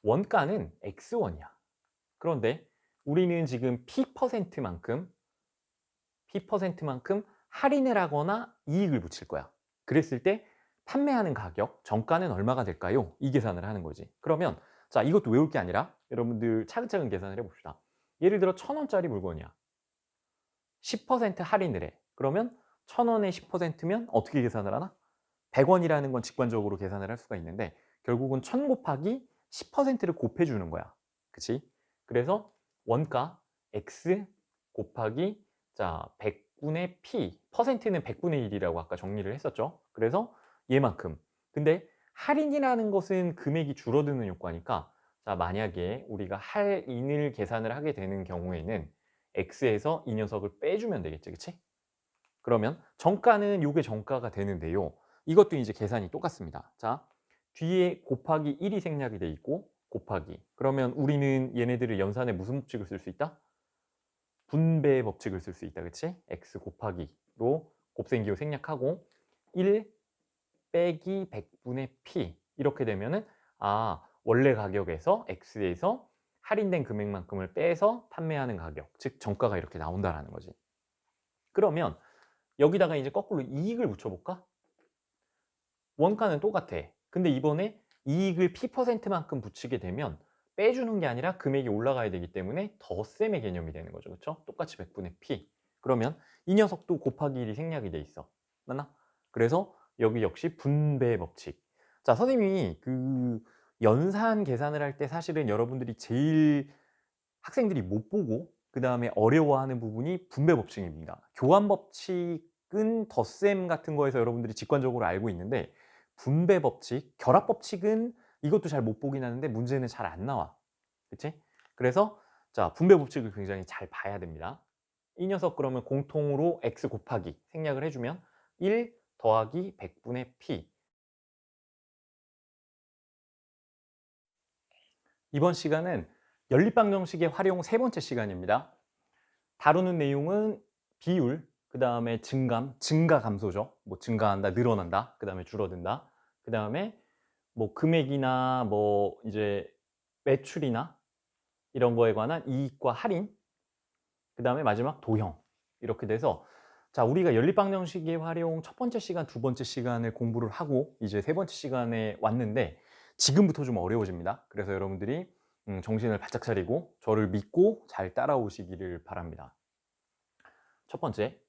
원가는 X1이야. 그런데 우리는 지금 P%만큼 할인을 하거나 이익을 붙일 거야. 그랬을 때 판매하는 가격, 정가는 얼마가 될까요? 이 계산을 하는 거지. 그러면 자, 이것도 외울 게 아니라 여러분들 차근차근 계산을 해 봅시다. 예를 들어 1,000원짜리 물건이야. 10% 할인을 해. 그러면 1,000원에 10%면 어떻게 계산을 하나? 100원이라는 건 직관적으로 계산을 할 수가 있는데 결국은 1,000 곱하기 10%를 곱해 주는 거야. 그치? 그래서 원가 X 곱하기 자 100분의 P 퍼센트는 100분의 1이라고 아까 정리를 했었죠. 그래서 얘만큼. 근데 할인이라는 것은 금액이 줄어드는 효과니까 자 만약에 우리가 할인을 계산을 하게 되는 경우에는 X에서 이 녀석을 빼주면 되겠지. 그치? 그러면 정가는 요게 정가가 되는데요. 이것도 이제 계산이 똑같습니다. 자, 뒤에 곱하기 1이 생략이 돼 있고 곱하기. 그러면 우리는 얘네들을 연산에 무슨 법칙을 쓸 수 있다? 분배의 법칙을 쓸 수 있다. 그치? x 곱하기로 곱셈기호 생략하고 1 빼기 100분의 p 이렇게 되면은 아, 원래 가격에서 x에서 할인된 금액만큼을 빼서 판매하는 가격, 즉 정가가 이렇게 나온다라는 거지. 그러면 여기다가 이제 거꾸로 이익을 붙여볼까? 원가는 똑같아. 근데 이번에 이익을 P%만큼 붙이게 되면 빼주는 게 아니라 금액이 올라가야 되기 때문에 덧셈의 개념이 되는 거죠. 그렇죠? 똑같이 100분의 P. 그러면 이 녀석도 곱하기 1이 생략이 돼 있어. 맞나? 그래서 여기 역시 분배 법칙. 자, 선생님이 그 연산 계산을 할 때 사실은 여러분들이 제일 학생들이 못 보고 그 다음에 어려워하는 부분이 분배 법칙입니다. 교환 법칙은 덧셈 같은 거에서 여러분들이 직관적으로 알고 있는데 분배 법칙, 결합 법칙은 이것도 잘 못 보긴 하는데 문제는 잘 안 나와. 그치? 그래서 자 분배 법칙을 굉장히 잘 봐야 됩니다. 이 녀석 그러면 공통으로 x 곱하기 생략을 해주면 1 더하기 100분의 p. 이번 시간은 연립방정식의 활용 세 번째 시간입니다. 다루는 내용은 비율, 그 다음에 증감, 증가 감소죠. 뭐 증가한다, 늘어난다, 그 다음에 줄어든다. 그 다음에 뭐 금액이나 뭐 이제 매출이나 이런 거에 관한 이익과 할인, 그 다음에 마지막 도형. 이렇게 돼서 자, 우리가 연립방정식의 활용 첫 번째 시간, 두 번째 시간을 공부를 하고 이제 세 번째 시간에 왔는데 지금부터 좀 어려워집니다. 그래서 여러분들이 정신을 바짝 차리고 저를 믿고 잘 따라오시기를 바랍니다. 첫 번째,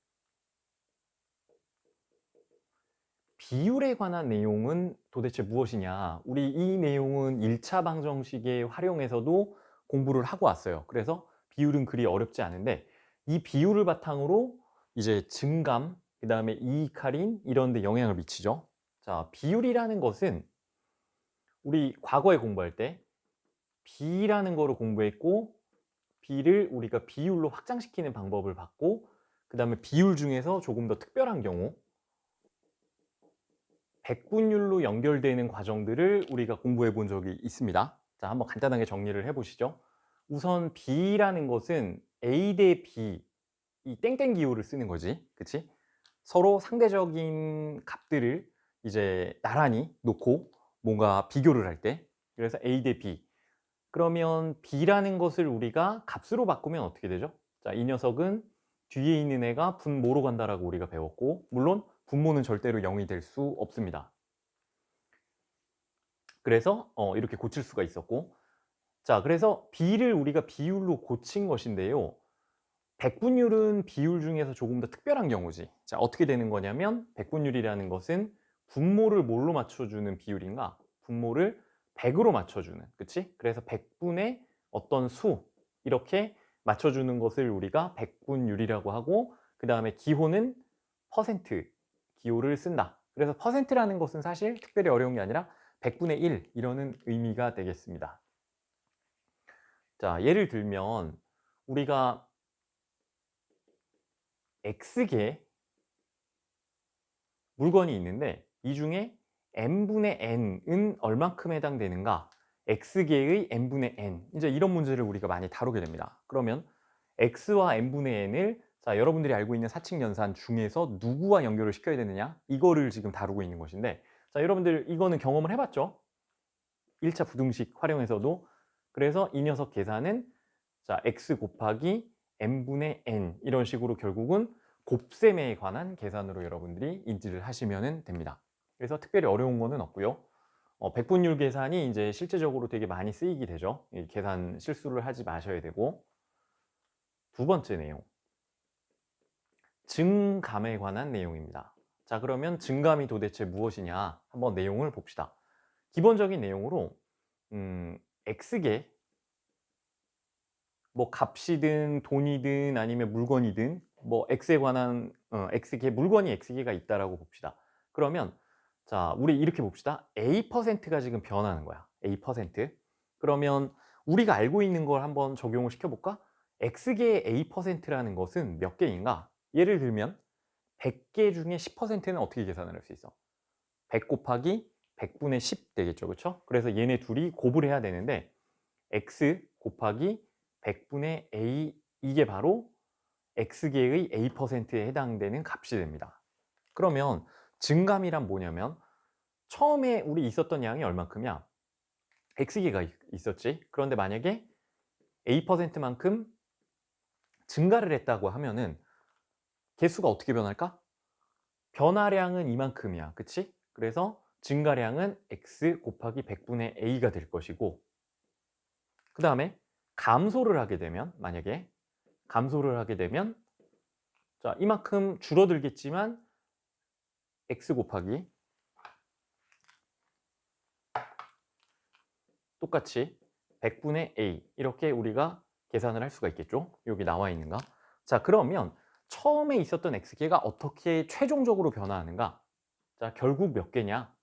비율에 관한 내용은 도대체 무엇이냐? 우리 이 내용은 1차 방정식의 활용에서도 공부를 하고 왔어요. 그래서 비율은 그리 어렵지 않은데 이 비율을 바탕으로 이제 증감, 그 다음에 이익 할인 이런 데 영향을 미치죠. 자, 비율이라는 것은 우리 과거에 공부할 때 B라는 거로 공부했고 B를 우리가 비율로 확장시키는 방법을 봤고 그 다음에 비율 중에서 조금 더 특별한 경우 백분율로 연결되는 과정들을 우리가 공부해 본 적이 있습니다. 자, 한번 간단하게 정리를 해 보시죠. 우선 B라는 것은 A 대 B, 이 땡땡 기호를 쓰는 거지. 그치? 서로 상대적인 값들을 이제 나란히 놓고 뭔가 비교를 할 때, 그래서 A 대 B. 그러면 B라는 것을 우리가 값으로 바꾸면 어떻게 되죠? 자, 이 녀석은 뒤에 있는 애가 분모로 간다라고 우리가 배웠고, 물론 분모는 절대로 0이 될 수 없습니다. 그래서 이렇게 고칠 수가 있었고, 자, 그래서 B를 우리가 비율로 고친 것인데요. 백분율은 비율 중에서 조금 더 특별한 경우지. 자, 어떻게 되는 거냐면 백분율이라는 것은 분모를 뭘로 맞춰주는 비율인가? 분모를 100으로 맞춰주는, 그치? 그래서 백분의 어떤 수 이렇게 맞춰주는 것을 우리가 백분율이라고 하고 그 다음에 기호는 퍼센트 기호를 쓴다. 그래서 퍼센트라는 것은 사실 특별히 어려운 게 아니라 100분의 1 이러는 의미가 되겠습니다. 자, 예를 들면 우리가 X개 물건이 있는데 이 중에 n분의 n은 얼만큼 해당되는가? x개의 n분의 n 이제 이런 문제를 우리가 많이 다루게 됩니다. 그러면 x와 n분의 n을 자 여러분들이 알고 있는 사칙연산 중에서 누구와 연결을 시켜야 되느냐? 이거를 지금 다루고 있는 것인데 자 여러분들 이거는 경험을 해봤죠? 1차 부등식 활용해서도. 그래서 이 녀석 계산은 자 x 곱하기 n분의 n 이런 식으로 결국은 곱셈에 관한 계산으로 여러분들이 인지를 하시면 됩니다. 그래서 특별히 어려운 거는 없고요. 백분율 계산이 이제 실제적으로 되게 많이 쓰이게 되죠. 이 계산 실수를 하지 마셔야 되고. 두 번째 내용, 증감에 관한 내용입니다. 자, 그러면 증감이 도대체 무엇이냐 한번 내용을 봅시다. 기본적인 내용으로 x계, 뭐 값이든 돈이든 아니면 물건이든 뭐 x에 관한 x계, 물건이 x계가 있다라고 봅시다. 그러면 자, 우리 이렇게 봅시다. A%가 지금 변하는 거야. A%. 그러면 우리가 알고 있는 걸 한번 적용을 시켜볼까? x계의 A%라는 것은 몇 개인가? 예를 들면 100개 중에 10%는 어떻게 계산을 할 수 있어? 100 곱하기 100분의 10 되겠죠. 그렇죠? 그래서 얘네 둘이 곱을 해야 되는데 x 곱하기 100분의 a, 이게 바로 x계의 A%에 해당되는 값이 됩니다. 그러면 증감이란 뭐냐면 처음에 우리 있었던 양이 얼만큼이야? x계가 있었지. 그런데 만약에 A%만큼 증가를 했다고 하면은 개수가 어떻게 변할까? 변화량은 이만큼이야. 그치? 그래서 증가량은 x 곱하기 100분의 a가 될 것이고, 그 다음에 감소를 하게 되면, 만약에 감소를 하게 되면 자, 이만큼 줄어들겠지만 x 곱하기 똑같이 100분의 a 이렇게 우리가 계산을 할 수가 있겠죠. 여기 나와 있는가? 자, 그러면 처음에 있었던 x계가 어떻게 최종적으로 변화하는가? 자, 결국 몇 개냐?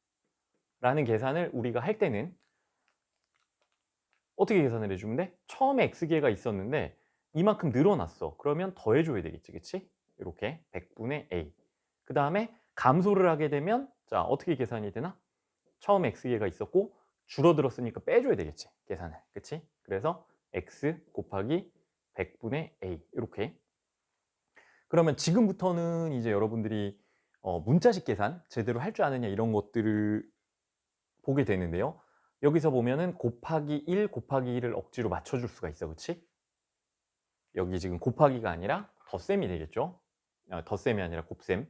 라는 계산을 우리가 할 때는 어떻게 계산을 해주면 돼? 처음에 x계가 있었는데 이만큼 늘어났어. 그러면 더해줘야 되겠지. 그치? 이렇게 100분의 a. 그 다음에 감소를 하게 되면 자, 어떻게 계산이 되나? 처음에 x계가 있었고 줄어들었으니까 빼줘야 되겠지. 계산을. 그치? 그래서 x 곱하기 100분의 a 이렇게. 그러면 지금부터는 이제 여러분들이 문자식 계산 제대로 할 줄 아느냐 이런 것들을 보게 되는데요. 여기서 보면은 곱하기 1, 곱하기 1을 억지로 맞춰줄 수가 있어. 그치? 여기 지금 곱하기가 아니라 덧셈이 되겠죠. 덧셈이 아니라 곱셈.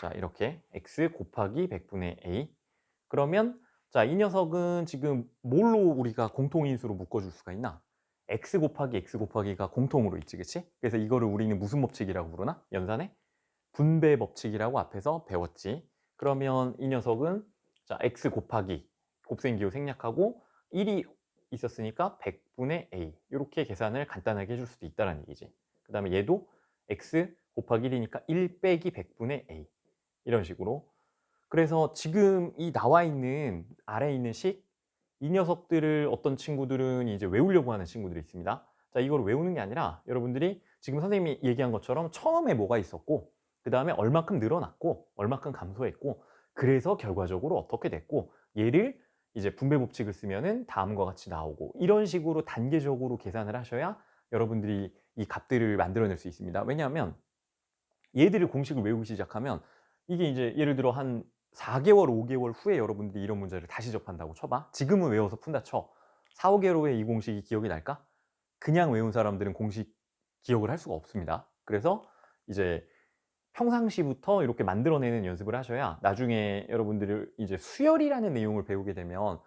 자, 이렇게 x 곱하기 100분의 a. 그러면 자, 이 녀석은 지금 뭘로 우리가 공통인수로 묶어줄 수가 있나? x 곱하기 x 곱하기가 공통으로 있지. 그치? 그래서 이거를 우리는 무슨 법칙이라고 부르나? 연산의 분배 법칙이라고 앞에서 배웠지. 그러면 이 녀석은 자, x 곱하기 곱셈기호 생략하고 1이 있었으니까 100분의 a 이렇게 계산을 간단하게 해줄 수도 있다는 얘기지. 그 다음에 얘도 x 곱하기 1이니까 1 빼기 100분의 a 이런 식으로. 그래서 지금 이 나와 있는 아래에 있는 식, 이 녀석들을 어떤 친구들은 이제 외우려고 하는 친구들이 있습니다. 자, 이걸 외우는 게 아니라 여러분들이 지금 선생님이 얘기한 것처럼 처음에 뭐가 있었고 그 다음에 얼마큼 늘어났고 얼마큼 감소했고 그래서 결과적으로 어떻게 됐고 얘를 이제 분배 법칙을 쓰면은 다음과 같이 나오고 이런 식으로 단계적으로 계산을 하셔야 여러분들이 이 값들을 만들어낼 수 있습니다. 왜냐하면 얘들을 공식을 외우기 시작하면 이게 이제 예를 들어 한 4개월, 5개월 후에 여러분들이 이런 문제를 다시 접한다고 쳐봐. 지금은 외워서 푼다 쳐. 4, 5개월 후에 이 공식이 기억이 날까? 그냥 외운 사람들은 공식 기억을 할 수가 없습니다. 그래서 이제 평상시부터 이렇게 만들어내는 연습을 하셔야 나중에 여러분들이 이제 수열이라는 내용을 배우게 되면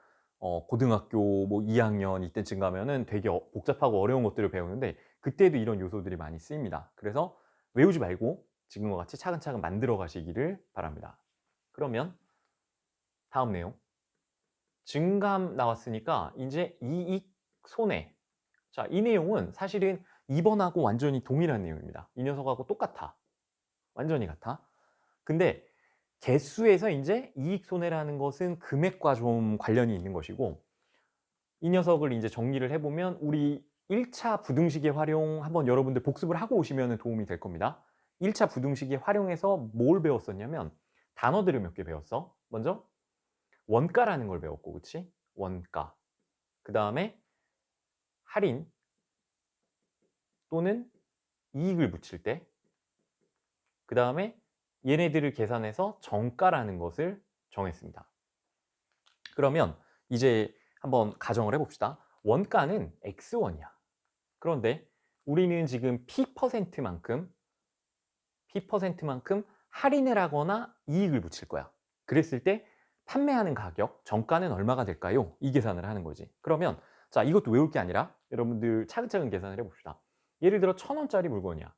고등학교 뭐 2학년 이때쯤 가면은 되게 복잡하고 어려운 것들을 배우는데 그때도 이런 요소들이 많이 쓰입니다. 그래서 외우지 말고 지금과 같이 차근차근 만들어 가시기를 바랍니다. 그러면 다음 내용. 증감 나왔으니까 이제 이익, 손해. 자, 이 내용은 사실은 2번하고 완전히 동일한 내용입니다. 이 녀석하고 똑같아. 완전히 같아. 근데 개수에서 이제 이익, 손해라는 것은 금액과 좀 관련이 있는 것이고 이 녀석을 이제 정리를 해보면 우리 1차 부등식의 활용 한번 여러분들 복습을 하고 오시면 도움이 될 겁니다. 1차 부등식의 활용해서 뭘 배웠었냐면 단어들을 몇 개 배웠어. 먼저 원가라는 걸 배웠고, 그치? 원가. 그 다음에 할인 또는 이익을 붙일 때, 그 다음에 얘네들을 계산해서 정가라는 것을 정했습니다. 그러면 이제 한번 가정을 해봅시다. 원가는 X1이야. 그런데 우리는 지금 P%만큼 할인을 하거나 이익을 붙일 거야. 그랬을 때 판매하는 가격, 정가는 얼마가 될까요? 이 계산을 하는 거지. 그러면 자, 이것도 외울 게 아니라 여러분들 차근차근 계산을 해봅시다. 예를 들어 1,000원짜리 물건이야.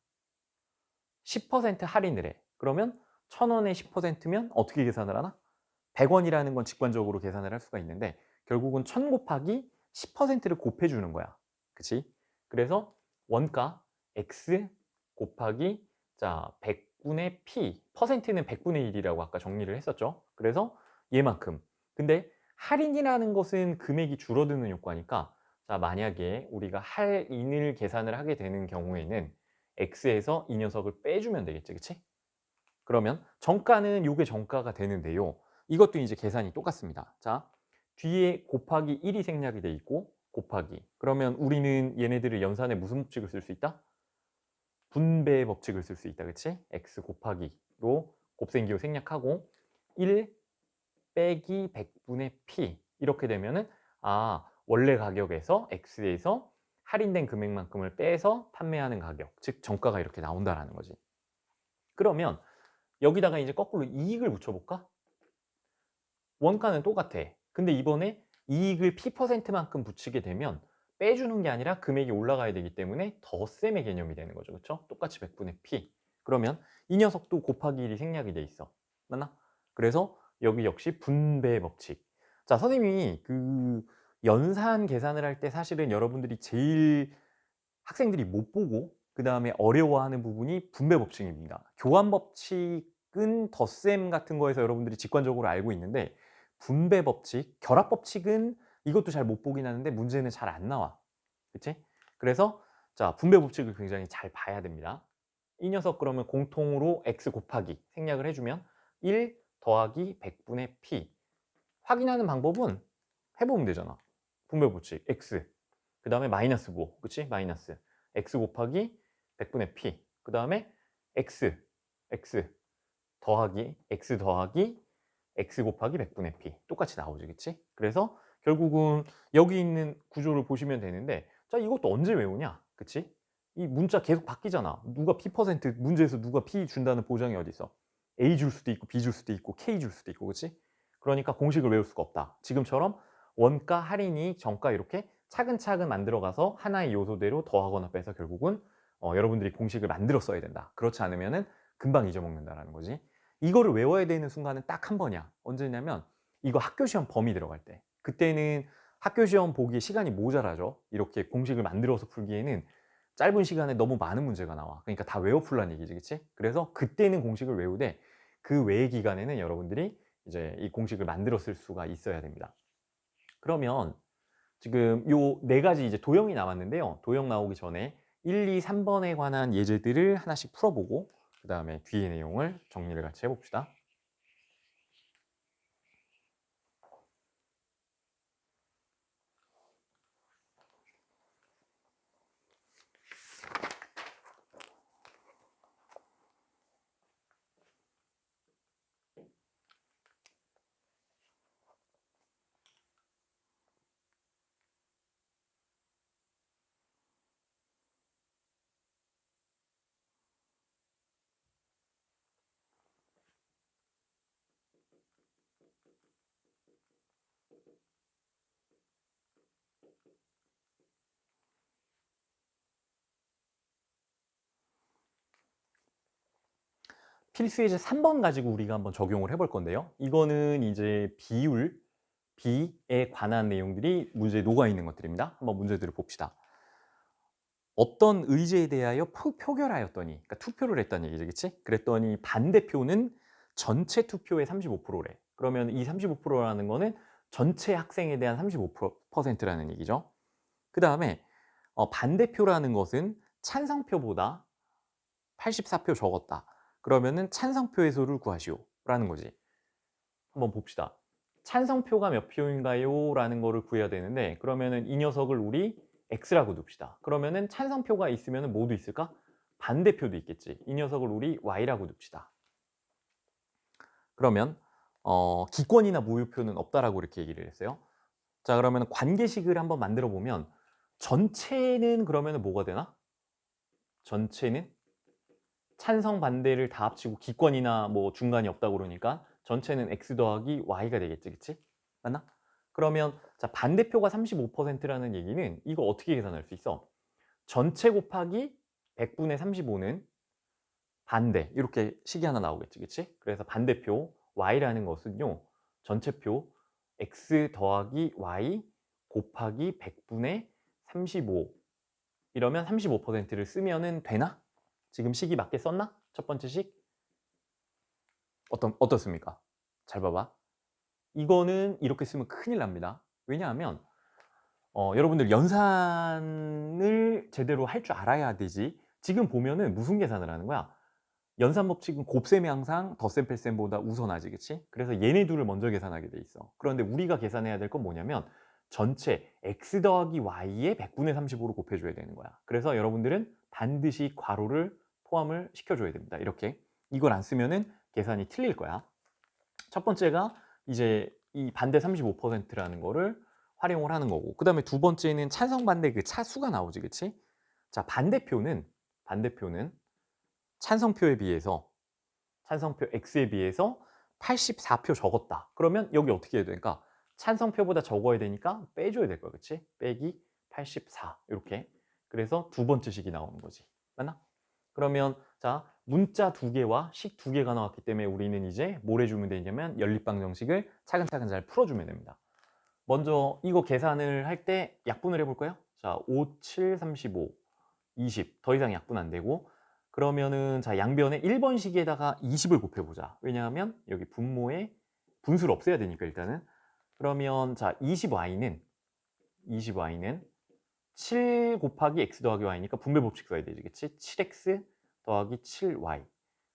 10% 할인을 해. 그러면 1,000원에 10%면 어떻게 계산을 하나? 100원이라는 건 직관적으로 계산을 할 수가 있는데 결국은 1,000 곱하기 10%를 곱해주는 거야. 그치? 그래서 원가 X 곱하기 자 100분의 P, 퍼센트는 100분의 1이라고 아까 정리를 했었죠. 그래서 얘만큼. 근데 할인이라는 것은 금액이 줄어드는 효과니까 자 만약에 우리가 할인을 계산을 하게 되는 경우에는 X에서 이 녀석을 빼주면 되겠지. 그치? 그러면 정가는 요게 정가가 되는데요. 이것도 이제 계산이 똑같습니다. 자, 뒤에 곱하기 1이 생략이 돼 있고 곱하기. 그러면 우리는 얘네들을 연산에 무슨 법칙을 쓸 수 있다? 분배의 법칙을 쓸 수 있다. 그치? x 곱하기로 곱셈기호 생략하고 1 빼기 100분의 p 이렇게 되면은 아, 원래 가격에서 x에서 할인된 금액만큼을 빼서 판매하는 가격, 즉 정가가 이렇게 나온다라는 거지. 그러면 여기다가 이제 거꾸로 이익을 붙여볼까? 원가는 똑같아. 근데 이번에 이익을 P%만큼 붙이게 되면 빼주는 게 아니라 금액이 올라가야 되기 때문에 덧셈의 개념이 되는 거죠. 그렇죠? 똑같이 100분의 P. 그러면 이 녀석도 곱하기 1이 생략이 돼 있어. 맞나? 그래서 여기 역시 분배 법칙. 자, 선생님이 그 연산 계산을 할 때 사실은 여러분들이 제일 학생들이 못 보고 그 다음에 어려워하는 부분이 분배 법칙입니다. 교환 법칙은 덧셈 같은 거에서 여러분들이 직관적으로 알고 있는데 분배 법칙, 결합 법칙은 이것도 잘 못 보긴 하는데 문제는 잘 안 나와. 그치? 그래서 자 분배 법칙을 굉장히 잘 봐야 됩니다. 이 녀석 그러면 공통으로 x 곱하기 생략을 해주면 1 더하기 100분의 p 확인하는 방법은 해보면 되잖아. 분배 법칙 x 그 다음에 마이너스 5 그치? 마이너스 x 곱하기 100분의 p 그 다음에 x 더하기 x 곱하기 100분의 p 똑같이 나오지 그치? 그래서 결국은 여기 있는 구조를 보시면 되는데 자 이것도 언제 외우냐 그치? 이 문자 계속 바뀌잖아. 누가 p 문제에서 누가 p 준다는 보장이 어디 있어? a 줄 수도 있고 b 줄 수도 있고 k 줄 수도 있고 그치? 그러니까 공식을 외울 수가 없다. 지금처럼 원가, 할인이, 정가 이렇게 차근차근 만들어가서 하나의 요소대로 더하거나 빼서 결국은 여러분들이 공식을 만들어 써야 된다. 그렇지 않으면 금방 잊어먹는다라는 거지. 이거를 외워야 되는 순간은 딱 한 번이야. 언제냐면 이거 학교 시험 범위 들어갈 때. 그때는 학교 시험 보기에 시간이 모자라죠. 이렇게 공식을 만들어서 풀기에는 짧은 시간에 너무 많은 문제가 나와. 그러니까 다 외워 풀란 얘기지, 그치? 그래서 그때는 공식을 외우되 그 외의 기간에는 여러분들이 이제 이 공식을 만들어 쓸 수가 있어야 됩니다. 그러면 지금 요 네 가지 이제 도형이 남았는데요. 도형 나오기 전에 1, 2, 3번에 관한 예제들을 하나씩 풀어보고 그 다음에 뒤의 내용을 정리를 같이 해봅시다. 필수 예제 3번 가지고 우리가 한번 적용을 해볼 건데요. 이거는 이제 비율, 비에 관한 내용들이 문제에 녹아 있는 것들입니다. 한번 문제들을 봅시다. 어떤 의제에 대하여 표결하였더니, 그러니까 투표를 했다는 얘기죠, 그치? 그랬더니 반대표는 전체 투표의 35%래. 그러면 이 35%라는 거는 전체 학생에 대한 35%라는 얘기죠. 그 다음에 반대표라는 것은 찬성표보다 84표 적었다. 그러면은 찬성표의 수를 구하시오 라는 거지. 한번 봅시다. 찬성표가 몇 표인가요? 라는 거를 구해야 되는데 그러면은 이 녀석을 우리 X라고 둡시다. 그러면은 찬성표가 있으면 뭐도 있을까? 반대표도 있겠지. 이 녀석을 우리 Y라고 둡시다. 그러면 기권이나 무효표는 없다라고 이렇게 얘기를 했어요. 자, 그러면 관계식을 한번 만들어 보면 전체는 그러면 뭐가 되나? 전체는 찬성 반대를 다 합치고 기권이나 뭐 중간이 없다고 그러니까 전체는 x 더하기 y가 되겠지, 그치? 맞나? 그러면 자, 반대표가 35%라는 얘기는 이거 어떻게 계산할 수 있어? 전체 곱하기 100분의 35는 반대, 이렇게 식이 하나 나오겠지, 그치? 그래서 반대표 y라는 것은요, 전체표 x 더하기 y 곱하기 100분의 35, 이러면 35%를 쓰면은 되나? 지금 식이 맞게 썼나? 첫 번째 식? 어떻습니까? 잘 봐봐. 이거는 이렇게 쓰면 큰일 납니다. 왜냐하면 여러분들 연산을 제대로 할 줄 알아야 되지. 지금 보면은 무슨 계산을 하는 거야? 연산 법칙은 곱셈이 항상 덧셈 뺄셈보다 우선하지, 그치? 그래서 얘네 둘을 먼저 계산하게 돼 있어. 그런데 우리가 계산해야 될 건 뭐냐면 전체 x 더하기 y의 100분의 35로 곱해줘야 되는 거야. 그래서 여러분들은 반드시 괄호를 포함을 시켜줘야 됩니다. 이렇게. 이걸 안 쓰면은 계산이 틀릴 거야. 첫 번째가 이제 이 반대 35%라는 거를 활용을 하는 거고, 그 다음에 두 번째는 찬성 반대 그 차수가 나오지, 그치? 자, 반대표는 찬성표에 비해서 찬성표 X에 비해서 84표 적었다. 그러면 여기 어떻게 해야 되니까 찬성표보다 적어야 되니까 빼줘야 될 거야, 그치? 빼기 84 이렇게. 그래서 두 번째 식이 나오는 거지. 맞나? 그러면 자, 문자 두 개와 식 두 개가 나왔기 때문에 우리는 이제 뭘 해주면 되냐면 연립방정식을 차근차근 잘 풀어주면 됩니다. 먼저 이거 계산을 할 때 약분을 해볼까요? 자, 5, 7, 35, 20. 더 이상 약분 안 되고, 그러면은 자, 양변에 1번식에다가 20을 곱해보자. 왜냐하면 여기 분모에 분수를 없애야 되니까 일단은. 그러면 자, 20y는 7 곱하기 x 더하기 y니까 분배법칙 써야 되지, 그치? 7x 더하기 7y.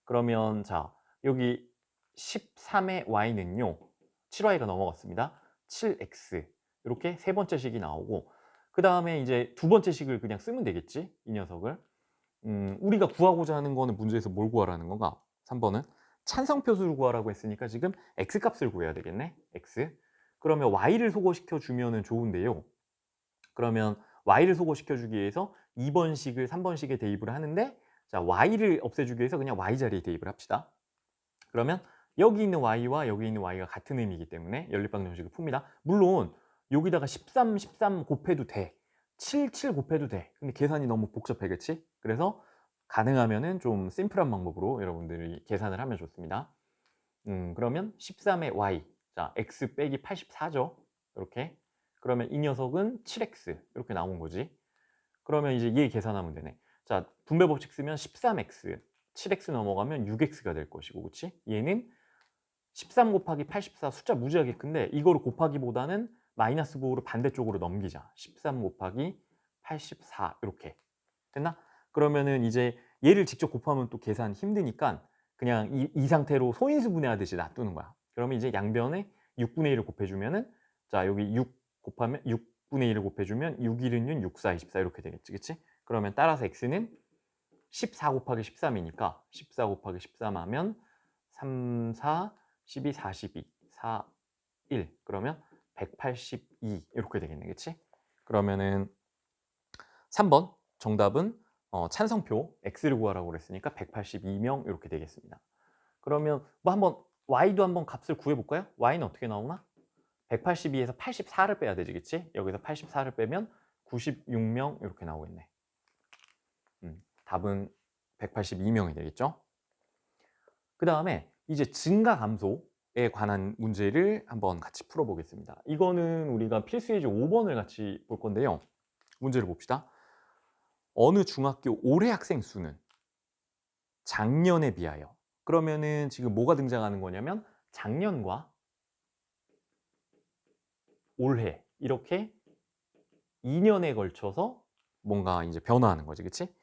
그러면 자, 여기 13의 y는요, 7y가 넘어갔습니다. 7x. 이렇게 세 번째 식이 나오고, 그 다음에 이제 두 번째 식을 그냥 쓰면 되겠지, 이 녀석을. 우리가 구하고자 하는 거는 문제에서 뭘 구하라는 건가? 3번은 찬성표수를 구하라고 했으니까 지금 x값을 구해야 되겠네, x. 그러면 y를 소거시켜 주면 좋은데요. 그러면 y를 소거시켜 주기 위해서 2번식을 3번식에 대입을 하는데, 자, y를 없애주기 위해서 그냥 y 자리에 대입을 합시다. 그러면 여기 있는 y와 여기 있는 y가 같은 의미이기 때문에 연립방정식을 풉니다. 물론 여기다가 13 곱해도 돼. 7 곱해도 돼. 근데 계산이 너무 복잡해, 그치? 그래서 가능하면은 좀 심플한 방법으로 여러분들이 계산을 하면 좋습니다. 그러면 13의 y, 자, x 빼기 84죠. 이렇게. 그러면 이 녀석은 7x 이렇게 나온 거지. 그러면 이제 얘 계산하면 되네. 자, 분배법칙 쓰면 13x, 7x 넘어가면 6x가 될 것이고, 그치? 얘는 13 곱하기 84 숫자 무지하게 큰데 이거를 곱하기보다는 마이너스 9로 반대쪽으로 넘기자. 13 곱하기 84 이렇게. 됐나? 그러면은 이제 얘를 직접 곱하면 또 계산 힘드니까 그냥 이 상태로 소인수 분해하듯이 놔두는 거야. 그러면 이제 양변에 6분의 1을 곱해주면은, 자, 여기 6 곱하면 6분의 1을 곱해주면 6, 1은 6, 6, 4, 24 이렇게 되겠지, 그치? 그러면 따라서 x는 14 곱하기 13이니까 14 곱하기 13 하면 3, 4, 12, 42, 4, 1. 그러면 182 이렇게 되겠네, 그치? 그러면은 3번 정답은 찬성표 x를 구하라고 그랬으니까 182명 이렇게 되겠습니다. 그러면 뭐 한번 y도 한번 값을 구해볼까요? y는 어떻게 나오나? 182에서 84를 빼야 되지, 그치? 여기서 84를 빼면 96명 이렇게 나오겠네. 답은 182명이 되겠죠? 그 다음에 이제 증가 감소에 관한 문제를 한번 같이 풀어보겠습니다. 이거는 우리가 필수 예제 5번을 같이 볼 건데요. 문제를 봅시다. 어느 중학교 올해 학생 수는 작년에 비하여. 그러면은 지금 뭐가 등장하는 거냐면 작년과 올해 이렇게 2년에 걸쳐서 뭔가 이제 변화하는 거지, 그치?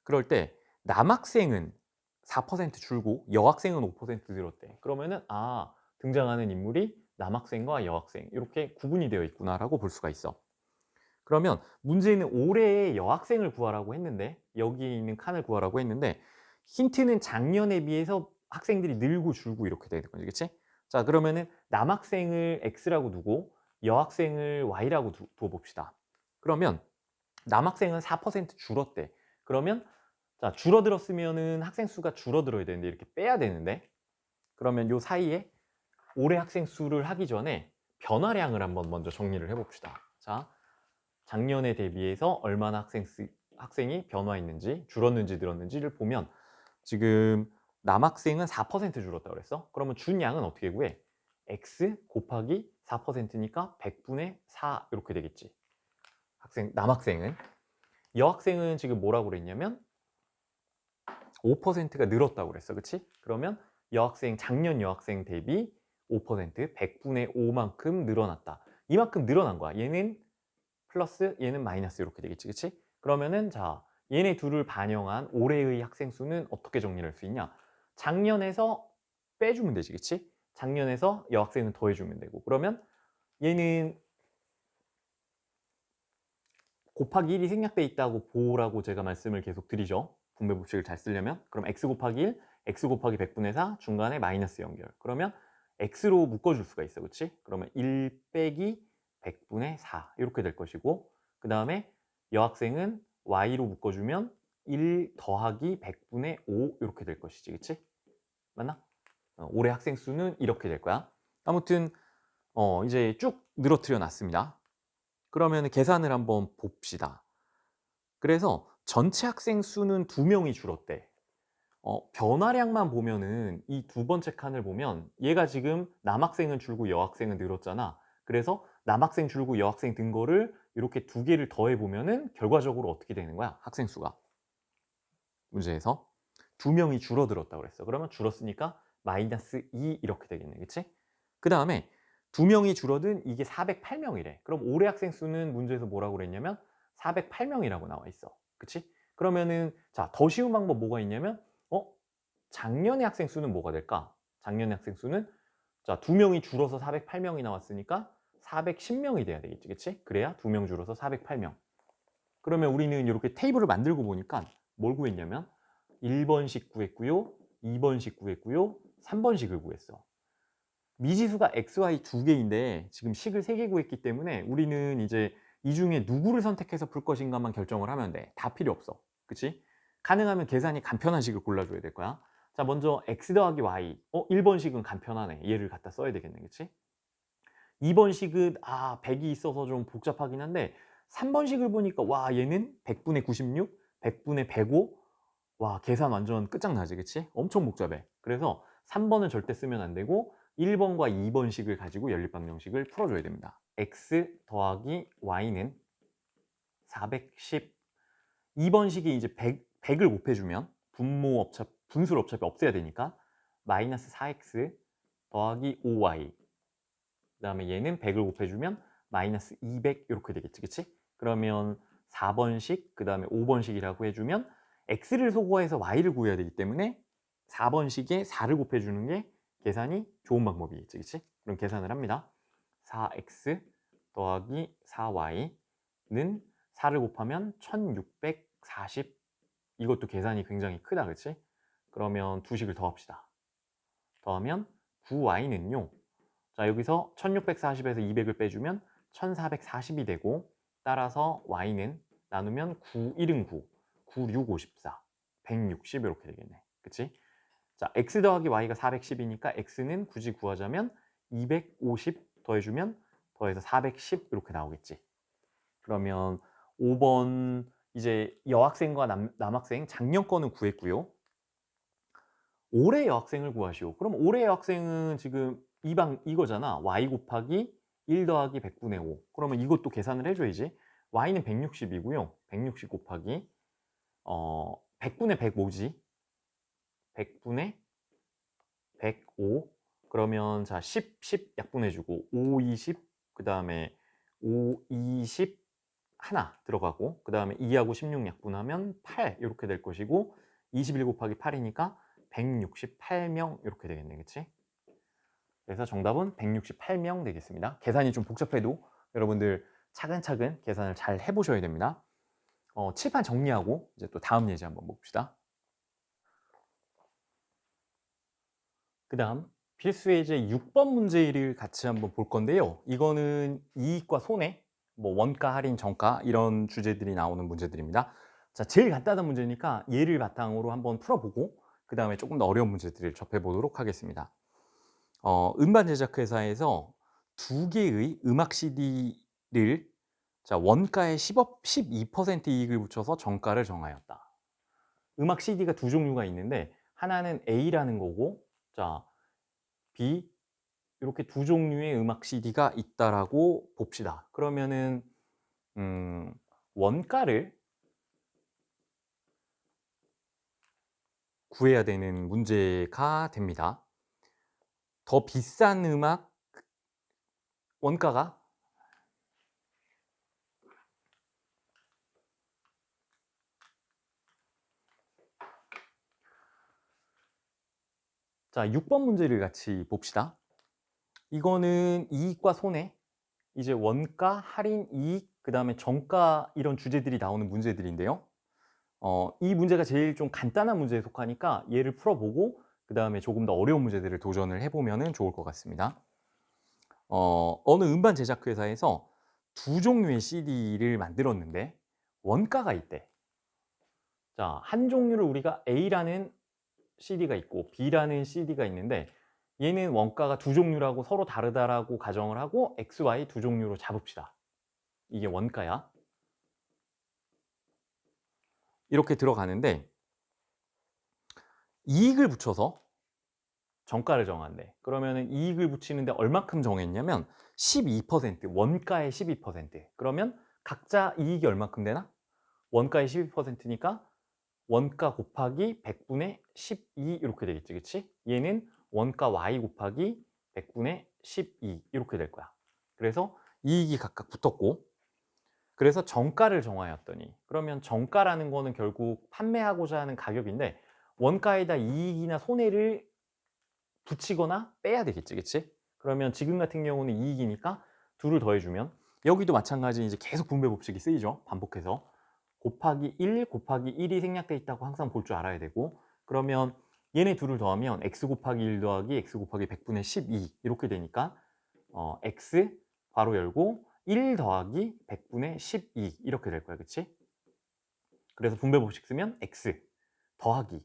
그럴 때 남학생은 4% 줄고 여학생은 5% 늘었대. 그러면은 등장하는 인물이 남학생과 여학생 이렇게 구분이 되어 있구나라고 볼 수가 있어. 그러면 문제는 올해의 여학생을 구하라고 했는데, 여기 있는 칸을 구하라고 했는데 힌트는 작년에 비해서 학생들이 늘고 줄고 이렇게 되는 거지, 그치? 자, 그러면은 남학생을 x라고 두고 여학생을 Y라고 둬봅시다. 그러면 남학생은 4% 줄었대. 그러면 자, 줄어들었으면은 학생 수가 줄어들어야 되는데 이렇게 빼야 되는데, 그러면 요 사이에 올해 학생 수를 하기 전에 변화량을 한번 먼저 정리를 해봅시다. 자, 작년에 대비해서 얼마나 학생이 변화했는지, 줄었는지 늘었는지를 보면 지금 남학생은 4% 줄었다고 그랬어. 그러면 준 양은 어떻게 구해? x 곱하기 4%니까 100분의 4 이렇게 되겠지. 남학생은. 여학생은 지금 뭐라고 그랬냐면 5%가 늘었다고 그랬어. 그치? 그러면 작년 여학생 대비 5%, 100분의 5만큼 늘어났다. 이만큼 늘어난 거야. 얘는 플러스, 얘는 마이너스 이렇게 되겠지. 그치? 그러면은 자, 얘네 둘을 반영한 올해의 학생 수는 어떻게 정리할 수 있냐? 작년에서 빼주면 되지. 그치? 작년에서 여학생은 더해주면 되고. 그러면 얘는 곱하기 1이 생략돼 있다고 보라고 제가 말씀을 계속 드리죠. 분배 법칙을 잘 쓰려면. 그럼 x 곱하기 1, x 곱하기 100분의 4, 중간에 마이너스 연결. 그러면 x로 묶어줄 수가 있어. 그치? 그러면 1 빼기 100분의 4 이렇게 될 것이고, 그 다음에 여학생은 y로 묶어주면 1 더하기 100분의 5 이렇게 될 것이지. 그치? 맞나? 올해 학생 수는 이렇게 될 거야. 아무튼 이제 쭉 늘어뜨려 놨습니다. 그러면 계산을 한번 봅시다. 그래서 전체 학생 수는 2명이 줄었대. 변화량만 보면은 이 두 번째 칸을 보면 얘가 지금 남학생은 줄고 여학생은 늘었잖아. 그래서 남학생 줄고 여학생 든 거를 이렇게 두 개를 더해 보면은 결과적으로 어떻게 되는 거야? 학생 수가. 문제에서 2명이 줄어들었다고 그랬어. 그러면 줄었으니까 마이너스 2 이렇게 되겠네. 그치? 그 다음에 2명이 줄어든 이게 408명이래. 그럼 올해 학생 수는 문제에서 뭐라고 그랬냐면 408명이라고 나와 있어. 그치? 그러면은 자, 더 쉬운 방법 뭐가 있냐면 작년의 학생 수는 뭐가 될까? 작년의 학생 수는 자, 2명이 줄어서 408명이 나왔으니까 410명이 돼야 되겠지. 그치? 그래야 2명 줄어서 408명. 그러면 우리는 이렇게 테이블을 만들고 보니까 뭘 구했냐면 1번씩 구했고요, 2번씩 구했고요, 3번씩을 구했어. 미지수가 xy 두 개인데 지금 식을 3개 구했기 때문에 우리는 이제 이 중에 누구를 선택해서 풀 것인가만 결정을 하면 돼. 다 필요 없어. 그치? 가능하면 계산이 간편한 식을 골라줘야 될 거야. 자, 먼저 x 더하기 y. 1번식은 간편하네. 얘를 갖다 써야 되겠네. 그치? 2번식은 100이 있어서 좀 복잡하긴 한데 3번식을 보니까 와, 얘는 100분의 96, 100분의 105. 와, 계산 완전 끝장나지. 그치? 엄청 복잡해. 그래서 3번은 절대 쓰면 안 되고 1번과 2번식을 가지고 연립방정식을 풀어줘야 됩니다. x 더하기 y는 410. 2번식이 이제 100을 곱해주면 분수를 어차피 없애야 되니까 마이너스 4x 더하기 5y. 그 다음에 얘는 100을 곱해주면 마이너스 200 이렇게 되겠지. 그치? 그러면 4번식, 그 다음에 5번식이라고 해주면 x를 소거해서 y를 구해야 되기 때문에 4번식에 4를 곱해주는 게 계산이 좋은 방법이겠지. 그치? 그럼 계산을 합니다. 4x 더하기 4y는 4를 곱하면 1640. 이것도 계산이 굉장히 크다. 그치? 그러면 두 식을 더합시다. 더하면 9y는요. 자, 여기서 1640에서 200을 빼주면 1440이 되고, 따라서 y는 나누면 9, 1은 9, 9, 6, 54, 160 이렇게 되겠네. 그치? 자, x 더하기 y가 410이니까 x는 굳이 구하자면 250 더해주면 더해서 410 이렇게 나오겠지. 그러면 5번 이제 여학생과 남학생 작년 거는 구했고요. 올해 여학생을 구하시오. 그럼 올해 여학생은 지금 이거잖아. y 곱하기 1 더하기 100분의 5. 그러면 이것도 계산을 해줘야지. y는 160이고요. 160 곱하기 100분의 105지. 100분의 105. 그러면 자, 10 약분해주고 5, 20, 그 다음에 5, 20 하나 들어가고, 그 다음에 2하고 16 약분하면 8 이렇게 될 것이고, 21 곱하기 8이니까 168명 이렇게 되겠네. 그치? 그래서 정답은 168명 되겠습니다. 계산이 좀 복잡해도 여러분들 차근차근 계산을 잘 해보셔야 됩니다. 칠판 정리하고 이제 또 다음 예제 한번 봅시다. 그 다음 필수 예제 6번 문제를 같이 한번 볼 건데요. 이거는 이익과 손해, 뭐 원가, 할인, 정가 이런 주제들이 나오는 문제들입니다. 자, 제일 간단한 문제니까 얘를 바탕으로 한번 풀어보고 그 다음에 조금 더 어려운 문제들을 접해보도록 하겠습니다. 음반 제작 회사에서 두 개의 음악 CD를 자, 원가에 12% 이익을 붙여서 정가를 정하였다. 음악 CD가 두 종류가 있는데 하나는 A라는 거고, 자, B 이렇게 두 종류의 음악 CD가 있다라고 봅시다. 그러면은 원가를 구해야 되는 문제가 됩니다. 더 비싼 음악 원가가 자, 6번 문제를 같이 봅시다. 이거는 이익과 손해, 이제 원가, 할인, 이익, 그 다음에 정가 이런 주제들이 나오는 문제들인데요. 이 문제가 제일 좀 간단한 문제에 속하니까 얘를 풀어보고 그 다음에 조금 더 어려운 문제들을 도전을 해보면 좋을 것 같습니다. 어느 음반 제작 회사에서 두 종류의 CD를 만들었는데 원가가 있대. 자, 한 종류를 우리가 A라는 CD가 있고 B라는 CD가 있는데 얘는 원가가 두 종류라고 서로 다르다라고 가정을 하고 X, Y 두 종류로 잡읍시다. 이게 원가야. 이렇게 들어가는데 이익을 붙여서 정가를 정한대. 그러면은 이익을 붙이는데 얼마큼 정했냐면 12%, 원가의 12%. 그러면 각자 이익이 얼마큼 되나? 원가의 12%니까 원가 곱하기 100분의 12 이렇게 되겠지, 그치? 얘는 원가 Y 곱하기 100분의 12 이렇게 될 거야. 그래서 이익이 각각 붙었고, 그래서 정가를 정하였더니, 그러면 정가라는 거는 결국 판매하고자 하는 가격인데 원가에다 이익이나 손해를 붙이거나 빼야 되겠지, 그치? 그러면 지금 같은 경우는 이익이니까 둘을 더해주면 여기도 마찬가지 이제 계속 분배 법칙이 쓰이죠. 반복해서 곱하기 1 곱하기 1이 생략돼 있다고 항상 볼 줄 알아야 되고, 그러면 얘네 둘을 더하면 x 곱하기 1 더하기 x 곱하기 100분의 12 이렇게 되니까 x 괄호 열고 1 더하기 100분의 12 이렇게 될 거야, 그치? 그래서 분배 법칙 쓰면 x 더하기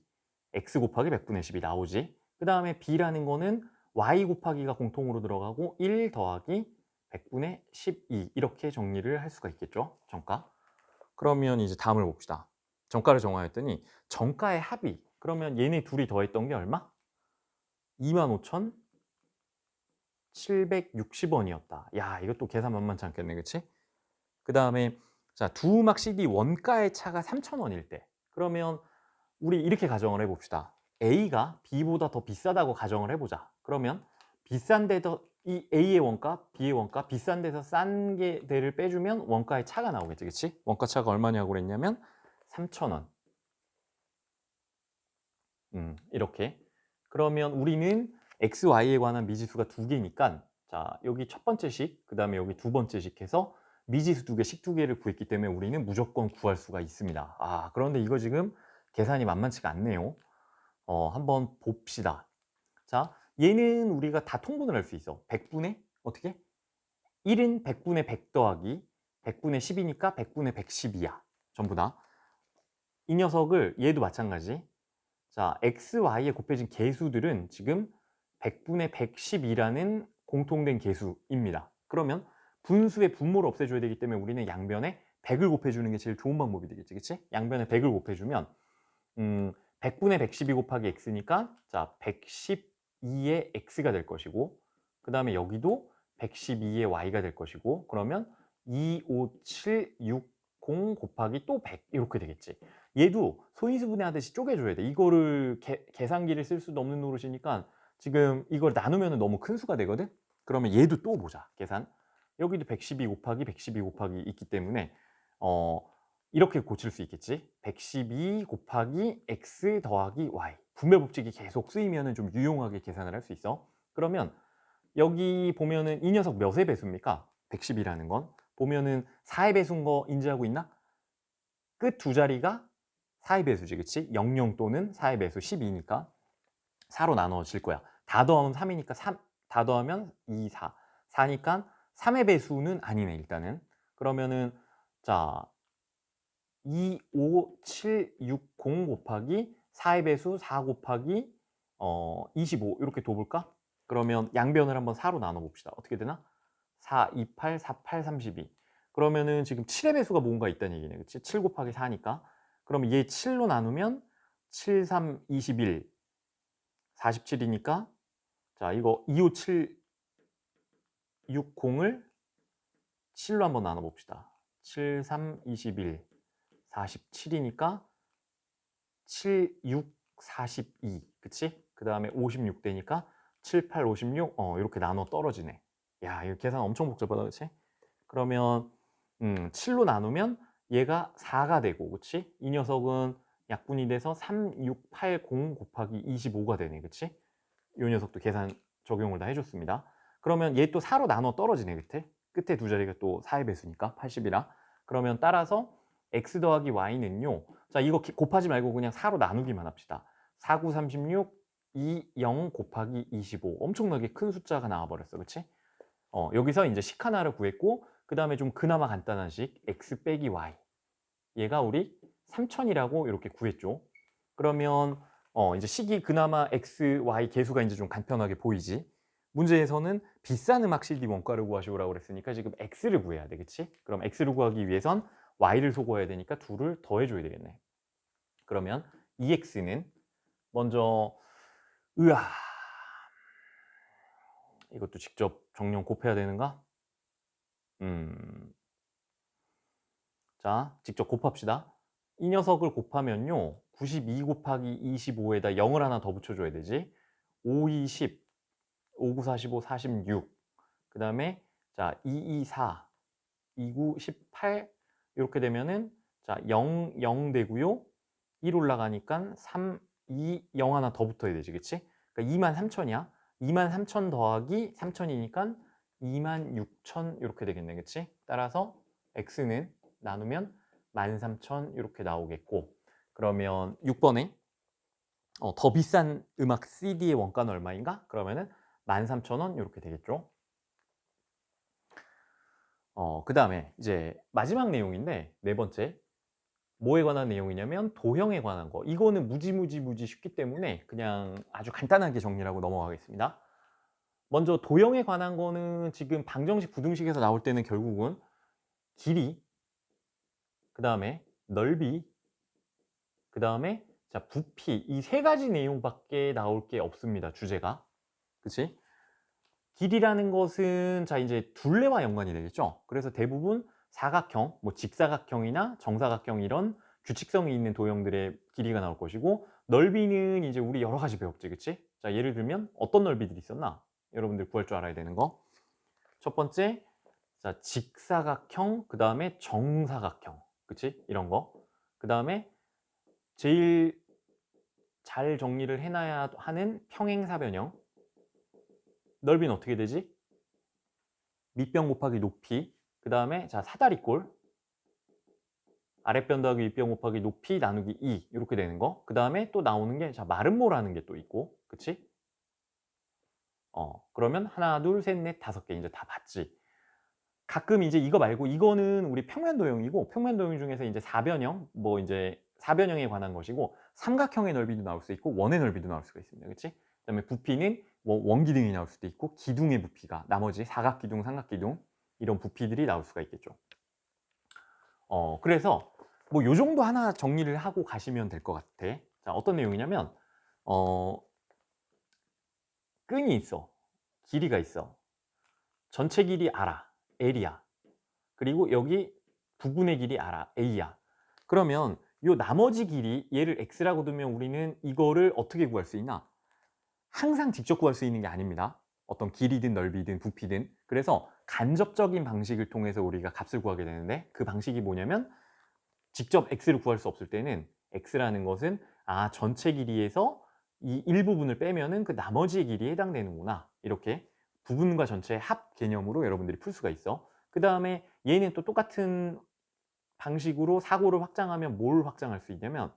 x 곱하기 100분의 10이 나오지. 그 다음에 b라는 거는 y 곱하기가 공통으로 들어가고 1 더하기 100분의 12 이렇게 정리를 할 수가 있겠죠, 정가. 그러면 이제 다음을 봅시다. 정가를 정하였더니 정가의 합이, 그러면 얘네 둘이 더했던 게 얼마? 25,760원이었다. 야, 이것도 계산 만만치 않겠네, 그치? 그 다음에 자, 두 음악 CD 원가의 차가 3,000원일 때, 그러면 우리 이렇게 가정을 해봅시다. A가 B보다 더 비싸다고 가정을 해보자. 그러면 비싼 데서 이 A의 원가, B의 원가, 비싼 데서 싼 데를 빼주면 원가의 차가 나오겠지, 그치? 원가 차가 얼마냐고 그랬냐면 3,000원. 이렇게. 그러면 우리는 X, Y에 관한 미지수가 두 개니까 자, 여기 첫 번째 식, 그 다음에 여기 두 번째 식 해서 미지수 두 개, 식 두 개를 구했기 때문에 우리는 무조건 구할 수가 있습니다. 아, 그런데 이거 지금 계산이 만만치가 않네요. 한번 봅시다. 자, 얘는 우리가 다 통분을 할 수 있어. 100분의 어떻게? 1은 100분의 100 더하기 100분의 10이니까 100분의 112야. 전부 다. 이 녀석을 얘도 마찬가지. 자, x, y에 곱해진 개수들은 지금 100분의 112라는 공통된 개수입니다. 그러면 분수의 분모를 없애줘야 되기 때문에 우리는 양변에 100을 곱해주는 게 제일 좋은 방법이 되겠지, 그치? 양변에 100을 곱해주면 100분의 112 곱하기 x니까 자, 112의 x가 될 것이고, 그 다음에 여기도 112의 y가 될 것이고, 그러면 25760 곱하기 또 100 이렇게 되겠지. 얘도 소인수분해하듯이 쪼개줘야 돼. 이거를 계산기를 쓸 수도 없는 노릇이니까 지금 이걸 나누면 너무 큰 수가 되거든. 그러면 얘도 또 보자, 계산. 여기도 112 곱하기 112 곱하기 있기 때문에 이렇게 고칠 수 있겠지. 112 곱하기 x 더하기 y. 분배 법칙이 계속 쓰이면 좀 유용하게 계산을 할 수 있어. 그러면 여기 보면은 이 녀석 몇의 배수입니까? 110이라는 건. 보면은 4의 배수인 거 인지하고 있나? 끝 두 자리가 4의 배수지, 그치? 00 또는 4의 배수 12니까 4로 나눠질 거야. 다 더하면 3이니까 3, 다 더하면 2, 4. 4니까 3의 배수는 아니네, 일단은. 그러면은, 자, 2, 5, 7, 6, 0 곱하기 4의 배수 4 곱하기 25 이렇게 둬볼까? 그러면 양변을 한번 4로 나눠봅시다. 어떻게 되나? 4, 2, 8, 4, 8, 32. 그러면은 지금 7의 배수가 뭔가 있다는 얘기네. 그치? 7 곱하기 4니까. 그러면 얘 7로 나누면 7, 3, 21, 47이니까 자, 이거 2, 5, 7, 6, 0을 7로 한번 나눠봅시다. 7, 3, 21, 47이니까 7, 6, 42. 그치? 그 다음에 56되니까 7, 8, 56. 이렇게 나눠 떨어지네. 야, 이거 계산 엄청 복잡하다. 그치? 그러면 7로 나누면 얘가 4가 되고, 그치? 이 녀석은 약분이 돼서 3, 6, 8, 0 곱하기 25가 되네. 그치? 이 녀석도 계산 적용을 다 해줬습니다. 그러면 얘 또 4로 나눠 떨어지네. 끝에 두 자리가 또 4의 배수니까 80이라. 그러면 따라서 x 더하기 y는요. 자, 이거 곱하지 말고 그냥 4로 나누기만 합시다. 4, 9, 36, 2, 0 곱하기 25. 엄청나게 큰 숫자가 나와버렸어. 그치? 여기서 이제 식 하나를 구했고, 그 다음에 좀 그나마 간단한 식 x 빼기 y. 얘가 우리 3000이라고 이렇게 구했죠. 그러면 이제 식이 그나마 x, y 계수가 이제 좀 간편하게 보이지. 문제에서는 비싼 음악 CD 원가를 구하시오라고 그랬으니까 지금 x를 구해야 돼. 그치? 그럼 x를 구하기 위해선 y를 소거해야 되니까 둘을 더해줘야 되겠네. 그러면 2x는 먼저 으아, 이것도 직접 정령 곱해야 되는가? 자, 직접 곱합시다. 이 녀석을 곱하면요. 92 곱하기 25에다 0을 하나 더 붙여줘야 되지. 5, 2, 10, 5, 9, 45, 46. 그 다음에 자, 2, 2, 4, 2, 9, 18 이렇게 되면은 자, 0, 0 되고요. 1 올라가니까 3, 2, 0 하나 더 붙어야 되지. 그치? 그러니까 23,000이야. 23,000 더하기 3,000이니까 26,000 이렇게 되겠네. 그치? 따라서 x는 나누면 13,000 이렇게 나오겠고, 그러면 6번에 더 비싼 음악 CD의 원가는 얼마인가? 그러면은 13,000원 이렇게 되겠죠. 그 다음에 이제 마지막 내용인데, 네 번째 뭐에 관한 내용이냐면 도형에 관한 거. 이거는 무지 쉽기 때문에 그냥 아주 간단하게 정리를 하고 넘어가겠습니다. 먼저 도형에 관한 거는 지금 방정식, 부등식에서 나올 때는 결국은 길이, 그 다음에 넓이, 그 다음에 자 부피, 이 세 가지 내용밖에 나올 게 없습니다. 주제가. 그치? 길이라는 것은 자 이제 둘레와 연관이 되겠죠. 그래서 대부분 사각형, 뭐 직사각형이나 정사각형 이런 규칙성이 있는 도형들의 길이가 나올 것이고, 넓이는 이제 우리 여러 가지 배웠지. 그치? 자 예를 들면 어떤 넓이들이 있었나? 여러분들 구할 줄 알아야 되는 거. 첫 번째, 자 직사각형, 그 다음에 정사각형. 그치? 이런 거. 그 다음에 제일 잘 정리를 해놔야 하는 평행사변형. 넓이는 어떻게 되지? 밑변 곱하기 높이. 그 다음에 자 사다리꼴. 아랫변 더하기 윗변 곱하기 높이 나누기 2 이렇게 되는 거. 그 다음에 또 나오는 게 자 마름모라는 게 또 있고. 그치? 그러면 하나, 둘, 셋, 넷, 다섯 개 이제 다 봤지. 가끔 이제 이거 말고 이거는 우리 평면도형이고, 평면도형 중에서 이제 사변형, 뭐 이제 사변형에 관한 것이고, 삼각형의 넓이도 나올 수 있고 원의 넓이도 나올 수가 있습니다. 그렇지? 그다음에 부피는 뭐 원기둥이 나올 수도 있고 기둥의 부피가, 나머지 사각기둥, 삼각기둥 이런 부피들이 나올 수가 있겠죠. 그래서 뭐 요 정도 하나 정리를 하고 가시면 될 것 같아. 자, 어떤 내용이냐면 끈이 있어. 길이가 있어. 전체 길이 알아. L이야. 그리고 여기 부분의 길이 알아. A야. 그러면 요 나머지 길이, 얘를 X라고 두면 우리는 이거를 어떻게 구할 수 있나? 항상 직접 구할 수 있는 게 아닙니다. 어떤 길이든 넓이든 부피든. 그래서 간접적인 방식을 통해서 우리가 값을 구하게 되는데, 그 방식이 뭐냐면 직접 X를 구할 수 없을 때는 X라는 것은 전체 길이에서 이 일부분을 빼면은 그 나머지 길이에 해당되는구나. 이렇게 부분과 전체의 합 개념으로 여러분들이 풀 수가 있어. 그 다음에 얘는 또 똑같은 방식으로 사고를 확장하면 뭘 확장할 수 있냐면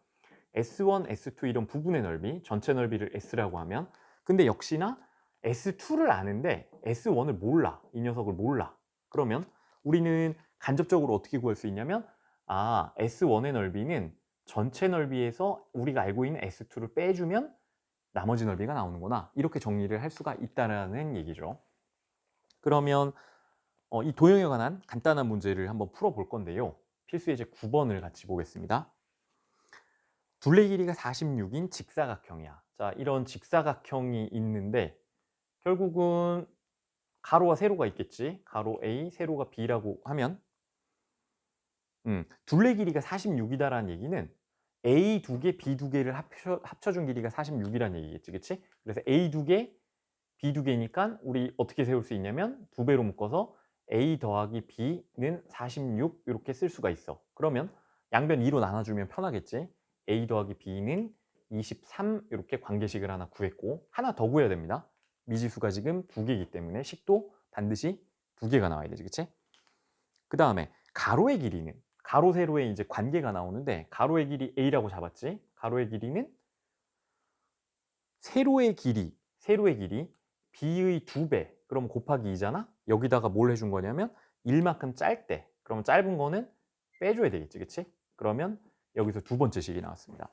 S1, S2 이런 부분의 넓이, 전체 넓이를 S라고 하면 근데 역시나 S2를 아는데 S1을 몰라. 이 녀석을 몰라. 그러면 우리는 간접적으로 어떻게 구할 수 있냐면 S1의 넓이는 전체 넓이에서 우리가 알고 있는 S2를 빼주면 나머지 넓이가 나오는구나. 이렇게 정리를 할 수가 있다는 얘기죠. 그러면 이 도형에 관한 간단한 문제를 한번 풀어볼 건데요. 필수 예제 9번을 같이 보겠습니다. 둘레 길이가 46인 직사각형이야. 자, 이런 직사각형이 있는데 결국은 가로와 세로가 있겠지. 가로 A, 세로가 B라고 하면 둘레 길이가 46이다라는 얘기는 A 2개, B 2개를 합쳐준 길이가 46이라는 얘기겠지. 그치? 그래서 A 2개, B 2개니까 우리 어떻게 세울 수 있냐면 2배로 묶어서 A 더하기 B는 46 이렇게 쓸 수가 있어. 그러면 양변 2로 나눠주면 편하겠지. A 더하기 B는 23 이렇게 관계식을 하나 구했고 하나 더 구해야 됩니다. 미지수가 지금 2개이기 때문에 식도 반드시 2개가 나와야 되지. 그치? 그 다음에 가로의 길이는 가로 세로의 이제 관계가 나오는데 가로의 길이 A라고 잡았지. 가로의 길이는 세로의 길이 B의 2배 그럼 곱하기 2잖아. 여기다가 뭘 해준 거냐면 1만큼 짧대. 그러면 짧은 거는 빼줘야 되겠지. 그치? 그러면 여기서 두 번째 식이 나왔습니다.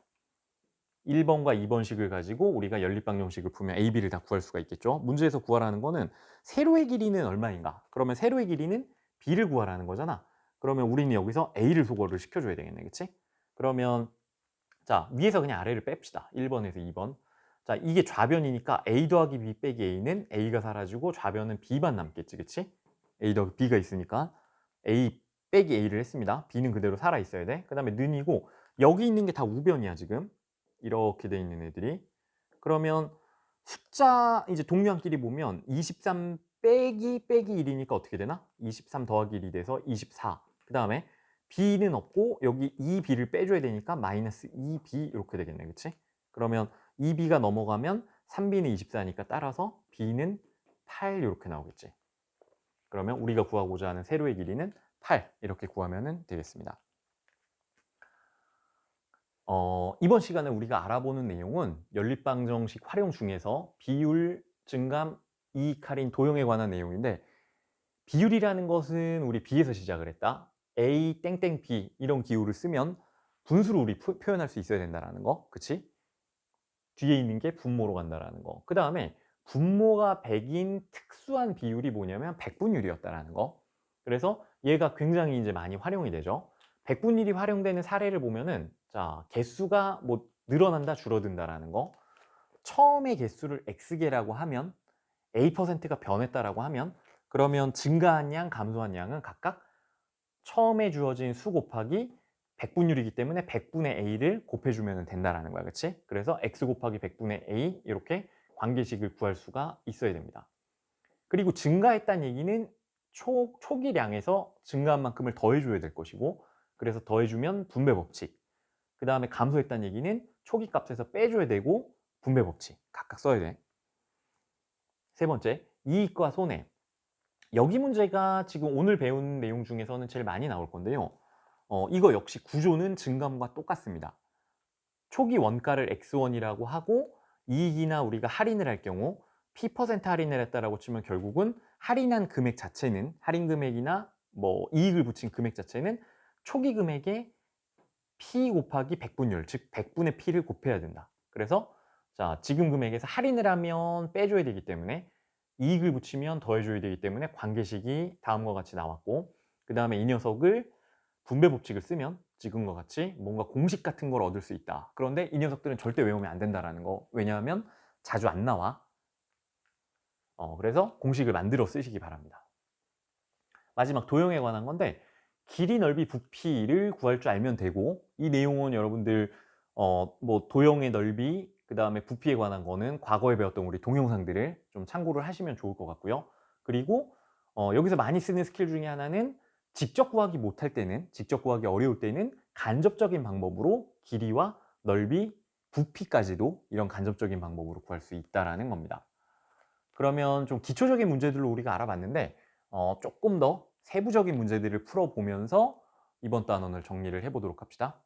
1번과 2번 식을 가지고 우리가 연립방정식을 풀면 A, B를 다 구할 수가 있겠죠. 문제에서 구하라는 거는 세로의 길이는 얼마인가? 그러면 세로의 길이는 B를 구하라는 거잖아. 그러면 우리는 여기서 A를 소거를 시켜줘야 되겠네. 그치? 그러면 자, 위에서 그냥 아래를 뺍시다. 1번에서 2번. 자, 이게 좌변이니까 A 더하기 B 빼기 A는 A가 사라지고 좌변은 B만 남겠지. 그치? A 더하기 B가 있으니까 A 빼기 A를 했습니다. B는 그대로 살아있어야 돼. 그 다음에 는이고 여기 있는 게 다 우변이야 지금. 이렇게 돼 있는 애들이. 그러면 숫자 이제 동류한끼리 보면 23 빼기 1이니까 어떻게 되나? 23 더하기 1이 돼서 24. 그 다음에 B는 없고 여기 2B를 빼줘야 되니까 마이너스 2B 이렇게 되겠네. 그치? 그러면 2B가 넘어가면 3B는 24니까 따라서 B는 8 이렇게 나오겠지. 그러면 우리가 구하고자 하는 세로의 길이는 8 이렇게 구하면 되겠습니다. 이번 시간에 우리가 알아보는 내용은 연립방정식 활용 중에서 비율, 증감, 이익, 할인, 도형에 관한 내용인데 비율이라는 것은 우리 B에서 시작을 했다. A 땡땡 B 이런 기호를 쓰면 분수로 우리 표현할 수 있어야 된다는 거. 그치? 뒤에 있는 게 분모로 간다라는 거. 그 다음에 분모가 100인 특수한 비율이 뭐냐면 백분율이었다라는 거. 그래서 얘가 굉장히 이제 많이 활용이 되죠. 백분율이 활용되는 사례를 보면은 자, 개수가 뭐 늘어난다 줄어든다라는 거. 처음에 개수를 x개라고 하면 a%가 변했다라고 하면 그러면 증가한 양, 감소한 양은 각각 처음에 주어진 수 곱하기 100분율이기 때문에 100분의 a를 곱해주면 된다라는 거야. 그치? 그래서 x 곱하기 100분의 a 이렇게 관계식을 구할 수가 있어야 됩니다. 그리고 증가했다는 얘기는 초기량에서 증가한 만큼을 더해줘야 될 것이고 그래서 더해주면 분배 법칙. 그 다음에 감소했다는 얘기는 초기 값에서 빼줘야 되고 분배 법칙 각각 써야 돼. 세 번째, 이익과 손해. 여기 문제가 지금 오늘 배운 내용 중에서는 제일 많이 나올 건데요. 이거 역시 구조는 증감과 똑같습니다. 초기 원가를 x1이라고 하고 이익이나 우리가 할인을 할 경우 p% 할인을 했다라고 치면 결국은 할인한 금액 자체는 할인 금액이나 뭐 이익을 붙인 금액 자체는 초기 금액에 p 곱하기 100분율, 즉 100분의 p를 곱해야 된다. 그래서 자, 지금 금액에서 할인을 하면 빼줘야 되기 때문에 이익을 붙이면 더해줘야 되기 때문에 관계식이 다음과 같이 나왔고 그 다음에 이 녀석을 분배 법칙을 쓰면 지금과 같이 뭔가 공식 같은 걸 얻을 수 있다. 그런데 이 녀석들은 절대 외우면 안 된다라는 거. 왜냐하면 자주 안 나와. 그래서 공식을 만들어 쓰시기 바랍니다. 마지막 도형에 관한 건데 길이, 넓이, 부피를 구할 줄 알면 되고 이 내용은 여러분들 뭐 도형의 넓이 그 다음에 부피에 관한 거는 과거에 배웠던 우리 동영상들을 좀 참고를 하시면 좋을 것 같고요. 그리고 여기서 많이 쓰는 스킬 중에 하나는 직접 구하기 못할 때는 직접 구하기 어려울 때는 간접적인 방법으로 길이와 넓이, 부피까지도 이런 간접적인 방법으로 구할 수 있다는 겁니다. 그러면 좀 기초적인 문제들로 우리가 알아봤는데 조금 더 세부적인 문제들을 풀어보면서 이번 단원을 정리를 해보도록 합시다.